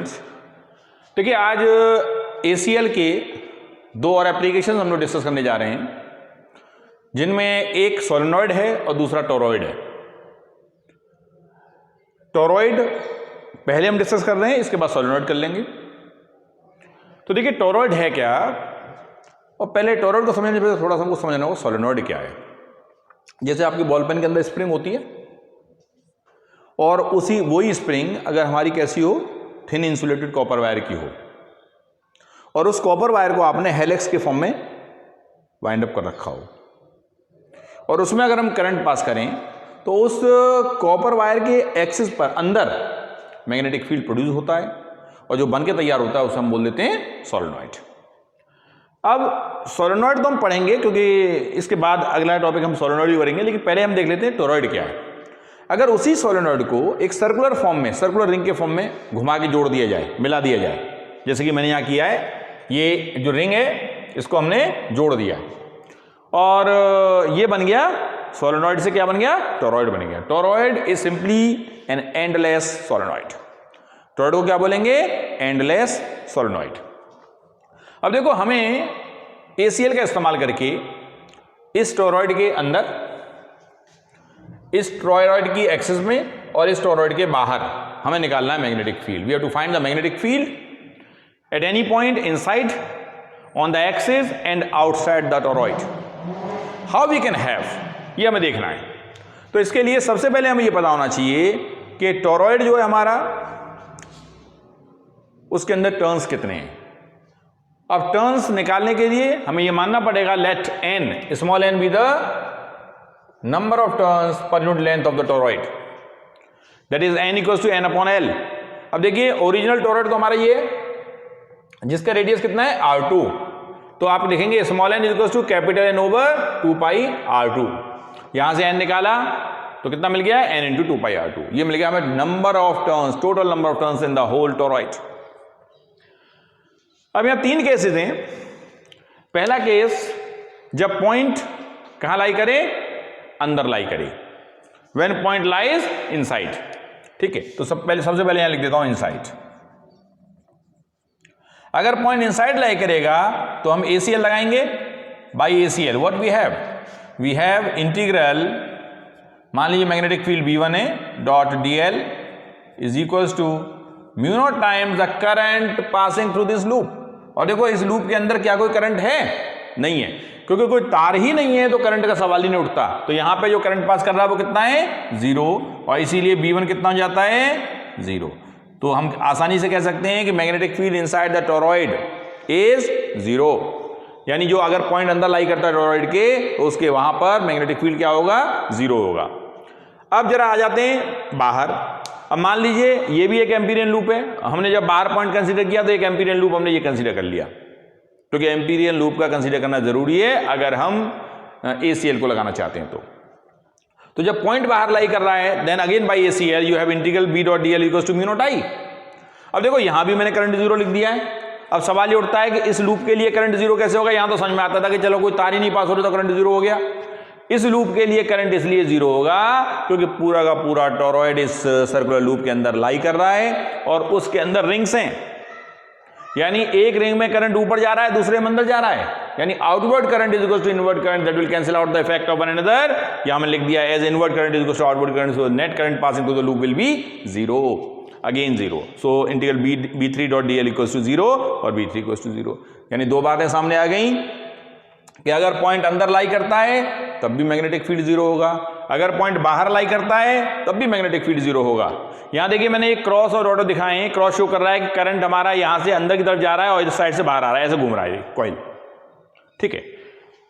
देखिए आज ACL के दो और एप्लीकेशन हम लोग डिस्कस करने जा रहे हैं, जिनमें एक सोलेनॉइड है और दूसरा टोरॉइड है। टोरॉइड पहले हम डिस्कस कर रहे हैं, इसके बाद सोलेनॉइड कर लेंगे। तो देखिए टोरॉइड है क्या, और पहले टोरॉइड को समझने से थोड़ा सा हमको समझना होगा सोलेनॉइड क्या है। जैसे आपकी बॉल पेन के अंदर स्प्रिंग होती है, और वही स्प्रिंग अगर हमारी कैसी हो, थिन इंसुलेटेड कॉपर वायर की हो, और उस कॉपर वायर को आपने हेलिक्स के फॉर्म में वाइंड अप कर रखा हो, और उसमें अगर हम करंट पास करें तो उस कॉपर वायर के एक्सिस पर अंदर मैग्नेटिक फील्ड प्रोड्यूस होता है, और जो बन के तैयार होता है उसे हम बोल देते हैं सोलेनॉइड। अब सोलेनॉइड तो हम पढ़ेंगे, क्योंकि इसके बाद अगला टॉपिक हम सोलेनॉइड भी करेंगे, लेकिन पहले हम देख लेते हैं टोरॉइड क्या है। अगर उसी सोलेनॉइड को एक सर्कुलर फॉर्म में, सर्कुलर रिंग के फॉर्म में घुमा के जोड़ दिया जाए, मिला दिया जाए, जैसे कि मैंने यहाँ किया है, ये जो रिंग है इसको हमने जोड़ दिया और ये बन गया सोलेनॉइड से क्या बन गया, टोरॉइड बन गया। Toroid is simply an endless solenoid. Toroid को क्या बोलेंगे, एंडलेस सोलेनॉइड। अब देखो हमें ACL का इस्तेमाल करके इस टोरॉइड के अंदर, इस टोरॉइड की एक्सिस में और इस टोरॉइड के बाहर हमें निकालना है magnetic field. We have to find the magnetic field at any point inside, on the axis and outside the toroid. How we can have, ये हमें देखना है। तो इसके लिए सबसे पहले हमें ये पता होना चाहिए कि टोरॉइड जो है हमारा, उसके अंदर टर्न्स कितने हैं। अब टर्न्स निकालने के लिए हमें यह मानना पड़ेगा let n, small n, be the number of turns per unit length of the toroid, that is n equals to n upon l। अब देखिए ओरिजिनल टोरॉइड तो हमारा ये है, जिसका रेडियस कितना है r2, तो आप लिखेंगे small n equals to capital N over 2 pi r2। यहां से n निकाला तो कितना मिल गया, n इंटू 2 पाई r2। ये मिल गया हमें number of turns, total number of turns in the whole toroid. अब यहां तीन केसेस हैं। पहला केस, जब पॉइंट कहां लाई करे, अंदर लाई करे, व्हेन पॉइंट लाइज इनसाइड। ठीक है, तो सबसे पहले यहां लिख देता हूं इनसाइड। अगर पॉइंट इनसाइड लाई करेगा तो हम ACL लगाएंगे। By ACL what we have integral, मान लीजिए मैग्नेटिक फील्ड V1 है, dot DL is equals to mu naught times the current passing through this loop. और देखो इस लूप के अंदर क्या कोई करंट है, नहीं है, क्योंकि कोई तार ही नहीं है तो करंट का सवाल ही नहीं उठता। तो यहां पे जो करंट पास कर रहा है वो कितना है, 0, और इसीलिए V1 कितना हो जाता है, 0। तो हम आसानी से कह सकते हैं कि magnetic field inside the toroid is 0, यानी जो अगर पॉइंट अंदर लाई करता है टोरॉइड के, तो उसके वहां पर मैग्नेटिक फील्ड क्या होगा, 0 होगा। अब जरा आ जाते हैं बाहर। अब मान लीजिए ये भी एक एम्पीरियन लूप है, हमने जब बाहर पॉइंट कंसीडर किया तो एक एम्पीरियन लूप हमने ये कंसीडर कर लिया, क्योंकि एम्पीरियन लूप का कंसीडर करना जरूरी है अगर हम ACL को लगाना चाहते हैं। तो जब पॉइंट बाहर लाई कर रहा है, then again by ACL you have integral B dot DL equals to mu naught I। अब देखो यहां भी मैंने करंट 0 लिख दिया है। अब सवाल ये उठता है कि इस लूप के लिए करंट 0 कैसे होगा। यहां तो समझ में आता था कि चलो कोई तार ही नहीं पास हो रही तो करंट 0 हो गया। इस लूप के लिए करंट इसलिए 0 होगा क्योंकि पूरा का पूरा टोरॉइड इस सर्कुलर लूप के अंदर लाई कर रहा है, और उसके अंदर रिंग्स हैं, यानी एक रिंग में करंट ऊपर जा रहा है, दूसरे में अंदर जा रहा है, यानी outward current is equal to inward current that will cancel out the effect of one another. यहां मैंने लिख दिया as inward current is equal to outward current, so net current passing through the loop will be 0, again 0। So integral B3 dot DL equals to 0 और B3 equals to 0। यानी दो बातें सामने आ गई कि अगर पॉइंट अंदर लाई करता है तब भी मैग्नेटिक फील्ड 0 होगा, अगर पॉइंट बाहर लाई करता है तब भी मैग्नेटिक फील्ड 0 होगा। यहां देखिए मैंने एक क्रॉस और ऑटो दिखाए हैं। क्रॉस शो कर रहा है कि करंट हमारा यहां से अंदर की तरफ जा रहा है और इस साइड से बाहर आ रहा है, ऐसे घूम रहा है कॉइल। ठीक है,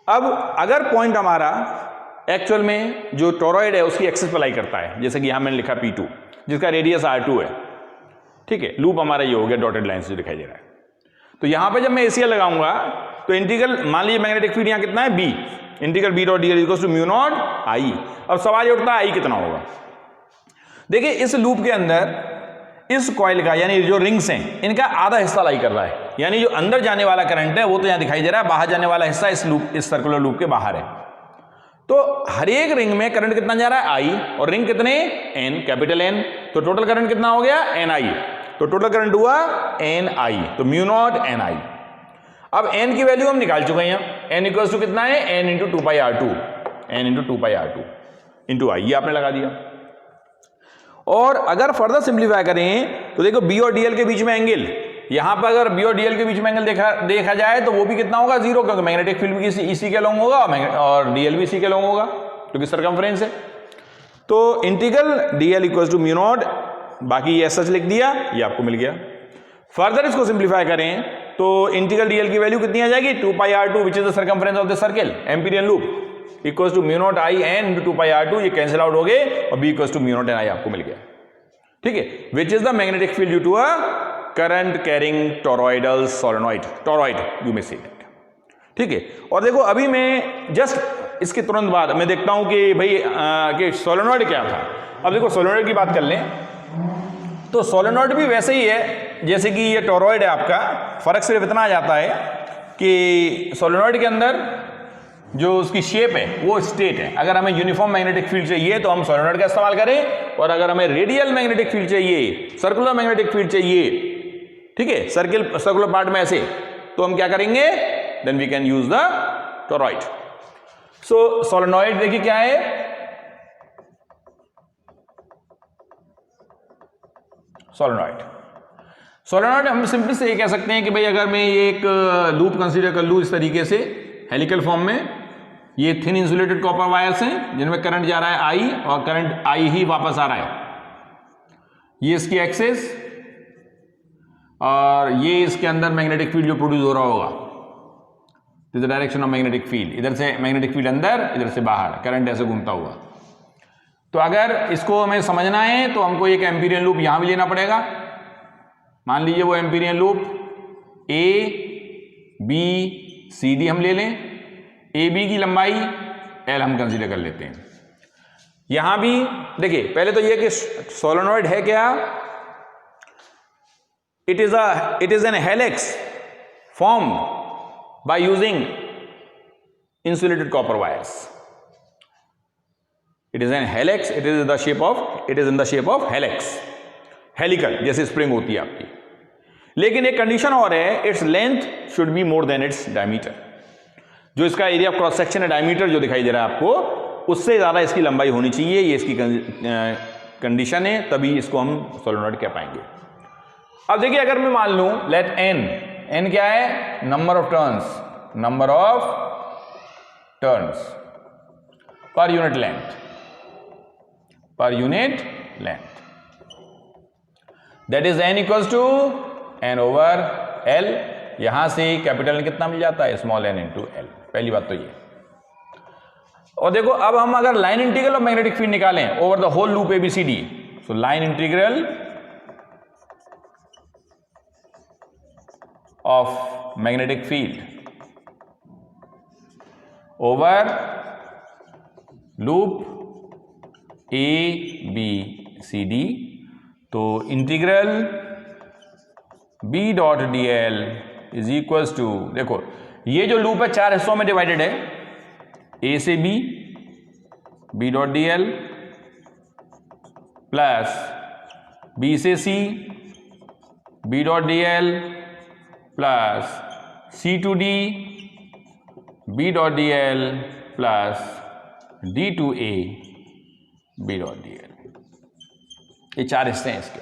अब अगर पॉइंट हमारा एक्चुअल में जो टोरॉइड है उसकी एक्सिस पर लाई करता है, जैसे कि यहां मैंने लिखा P2 जिसका रेडियस R2 है। ठीक है, लूप हमारा ये हो गया, डॉटेड लाइन से दिखाई दे रहा है। तो यहां पे जब मैं ACL लगाऊंगा तो इंटीग्रल, मान लीजिए मैग्नेटिक फील्ड यहां कितना है, B, integral B dot DL equals to mu naught I। अब सवाल ये उठता है I कितना होगा। देखिए इस लूप के अंदर इस कॉइल का, यानी जो रिंग्स हैं, इनका आधा हिस्सा लाई कर रहा है, यानी जो अंदर जाने वाला करंट है वो तो यहां दिखाई दे रहा है, बाहर जाने वाला हिस्सा इस सर्कुलर लूप के बाहर है। तो हर एक रिंग में करंट कितना जा रहा है, I, और रिंग कितने, N, कैपिटल N। तो टोटल करंट कितना हो गया, NI। तो टोटल करंट हुआ एन आई, तो म्यू नॉट एन आई। अब एन की वैल्यू हम निकाल चुके हैं, एन इक्वल्स टू कितना है, N into 2πr2, N into 2πr2 into I, ये आपने लगा दिया। और अगर फर्दर सिंप्लीफाई करें तो देखो बी और डीएल के बीच में एंगल, यहां पर अगर बी और डीएल के बीच में एंगल देखा जाए तो वो भी कितना होगा, 0, क्योंकि मैग्नेटिक फील्ड भी इसी के लॉन्ग होगा और डीएल भी इसी के लॉन्ग होगा क्योंकि सरकमफ्रेंस है। तो integral DL equals to mu naught, बाकी ये सच लिख दिया, ये आपको मिल गया। फर्दर इसको सिंप्लीफाई करें तो इंटीग्रल डीएल की वैल्यू कितनी आ जाएगी, 2πr2 which is the circumference of the circle, Amperian loop, equals to mu naught I N into 2πr2, ये कैंसिल आउट हो गए और B equals to mu naught N I आपको मिल गया। ठीक है, which is the magnetic field due to a current carrying toroidal solenoid, toroid you may say that. ठीक है, और देखो अभी मैं जस्ट इसके तुरंत बाद मैं देखता हूं कि भाई कि सोलेनॉइड क्या था। अब देखो सोलेनॉइड की बात कर लें तो सोलेनॉइड भी वैसे ही है जैसे कि ये टोरॉइड है आपका, फर्क सिर्फ इतना आ जाता है कि सोलेनॉइड के अंदर जो उसकी शेप है वो स्टेट है। अगर हमें यूनिफॉर्म मैग्नेटिक फील्ड चाहिए तो हम सोलेनॉइड का इस्तेमाल करें, और अगर हमें रेडियल मैग्नेटिक फील्ड चाहिए, सर्कुलर मैग्नेटिक फील्ड चाहिए, ठीक है, सर्कुलर पार्ट में ऐसे, तो हम क्या करेंगे, then we can use the toroid. So solenoid देखिए क्या है, सोलेनॉइड हम सिंपली से ये कह सकते हैं कि भाई अगर मैं ये एक लूप कंसीडर कर लूँ इस तरीके से हेलिकल फॉर्म में, ये थिन इंसुलेटेड कॉपर वायर्स हैं जिनमें करंट जा रहा है आई और करंट आई ही वापस आ रहा है, ये इसकी एक्सिस और ये इसके अंदर मैग्नेटिक फील्ड जो प्रोड्यूस हो रहा होगा, this the direction of magnetic field, इधर से मैग्नेटिक फील्ड अंदर, इधर से बाहर, करंट ऐसे घूमता हुआ। तो अगर इसको हमें समझना है तो हमको एक एम्पीरियन लूप यहां भी लेना पड़ेगा। मान लीजिए वो Amperian loop A B C D हम ले लें, ए बी की लंबाई एल हम कंसीडर कर लेते हैं। यहां भी देखिए पहले तो ये कि सोलेनॉइड है क्या, it is an helix formed by using insulated copper wires. It is an helix, it is in the shape of helix, helical जैसे स्प्रिंग होती है आपकी। लेकिन एक कंडीशन और है, its length should be more than its diameter. जो इसका एरिया ऑफ क्रॉस सेक्शन है, डायमीटर जो दिखाई दे रहा है आपको, उससे ज्यादा इसकी लंबाई होनी चाहिए, ये इसकी कंडीशन है, तभी इसको हम सोलेनॉइड कह पाएंगे। अब देखिए अगर मैं मान लूं लेट एन क्या है, number of turns per unit length, that is n equals to n over l। यहां से कैपिटल N कितना मिल जाता है, स्मॉल n इंटू l। पहली बात तो ये। और देखो अब हम अगर line integral of magnetic field निकालें over the whole loop ABCD, so line integral of magnetic field over loop ABCD, तो integral B dot dl is equals to, देखो ये जो लूप है 4 हिस्सों में डिवाइडेड है, A से B dot dl plus B से C dot dl plus C to D B dot dl plus D to A B dot dl। ये 4 हिस्से हैं इसके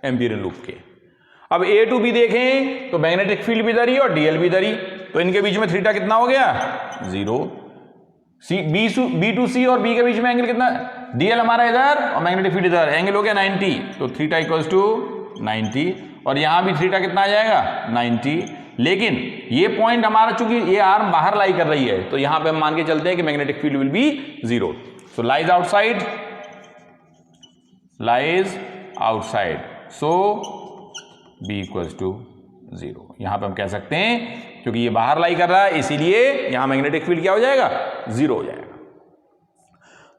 एम्पीरियन लूप के। अब A टू B देखें तो मैग्नेटिक फील्ड भी इधर ही और DL भी इधर ही, तो इनके बीच में थीटा कितना हो गया, 0। B टू C और B के बीच में एंगल कितना, DL हमारा इधर और मैग्नेटिक फील्ड इधर, एंगल हो गया 90, तो थीटा इक्वल्स टू 90, और यहां भी थीटा कितना आ जाएगा 90। लेकिन ये पॉइंट हमारा चूंकि ये आर्म बाहर लाई कर रही है, तो यहां पे हम मान के चलते हैं कि magnetic field will be 0, so lies outside, so B equals to 0। यहां पे हम कह सकते हैं क्योंकि ये बाहर लाई कर रहा है, इसीलिए यहां मैग्नेटिक फील्ड क्या हो जाएगा, 0 हो जाएगा।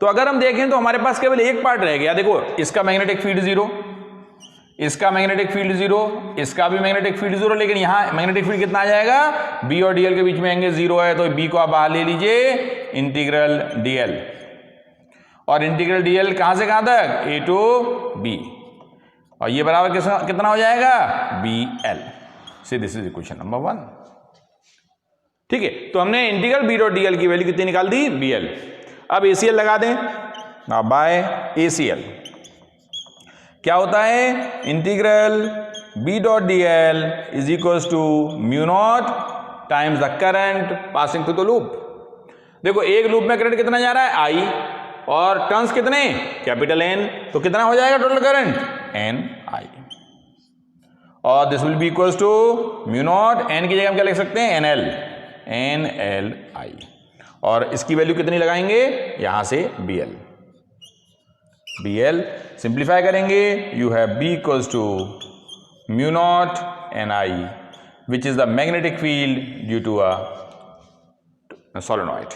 तो अगर हम देखें तो हमारे पास केवल एक पार्ट रह गया, देखो इसका मैग्नेटिक फील्ड 0, इसका मैग्नेटिक फील्ड 0, इसका भी मैग्नेटिक फील्ड 0, लेकिन यहां मैग्नेटिक फील्ड कितना आ जाएगा, B और DL के बीच में एंगल 0 है, तो B को आप बाहर ले लीजिए, इंटीग्रल DL, और इंटीग्रल DL कहां से कहां तक, A टू B। और ये बराबर कितना हो जाएगा, BL। से दिस इज इक्वेशन नंबर 1। ठीक है, तो हमने इंटीग्रल B डॉट DL की वैल्यू कितनी निकाल दी, BL। अब ACL लगा दें, बाय ACL क्या होता है, integral B dot DL is equal to mu naught times the current passing through the loop. देखो एक लूप में करंट कितना जा रहा है, I, और टर्न्स कितने, कैपिटल N, तो कितना हो जाएगा टोटल करंट, NI। और this will be equal to mu naught, N की जगह हम क्या लिख सकते हैं, NLI। और इसकी वैल्यू कितनी लगाएंगे, यहां से BL सिंप्लीफाई करेंगे, you have B equals to mu naught NI which is the magnetic field due to a solenoid.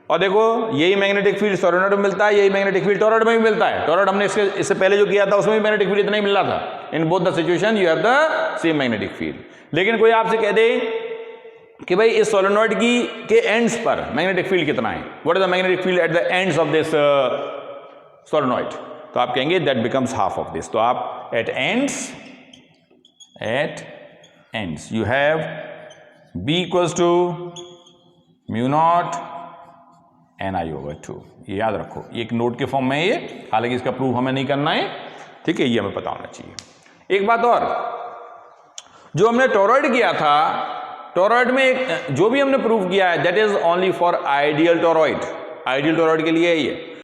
और देखो यही मैग्नेटिक फील्ड सोलेनॉइड में मिलता है, यही मैग्नेटिक फील्ड टॉरॉइड में भी मिलता है। टॉरॉइड हमने इससे पहले जो किया था उसमें भी मैग्नेटिक फील्ड इतना ही मिल रहा था। In both the situation you have the same magnetic field. लेकिन कोई आपसे कह दे कि भाई इस सोलेनॉइड की के एंड्स पर मैग्नेटिक फील्ड कितना है, what is the magnetic field at the ends of this solenoid, तो आप कहेंगे that becomes half of this. तो आप at ends you have B equals to mu naught NI/2। ये याद रखो, ये एक नोट के फॉर्म में है ये, हालांकि इसका प्रूफ हमें नहीं करना है, ठीक है, ये हमें पता होना चाहिए। एक बात और, जो हमने टॉरॉइड किया था, टॉरॉइड में जो भी हमने प्रूव किया है that is only for ideal torrid. Ideal torrid के लिए है ये,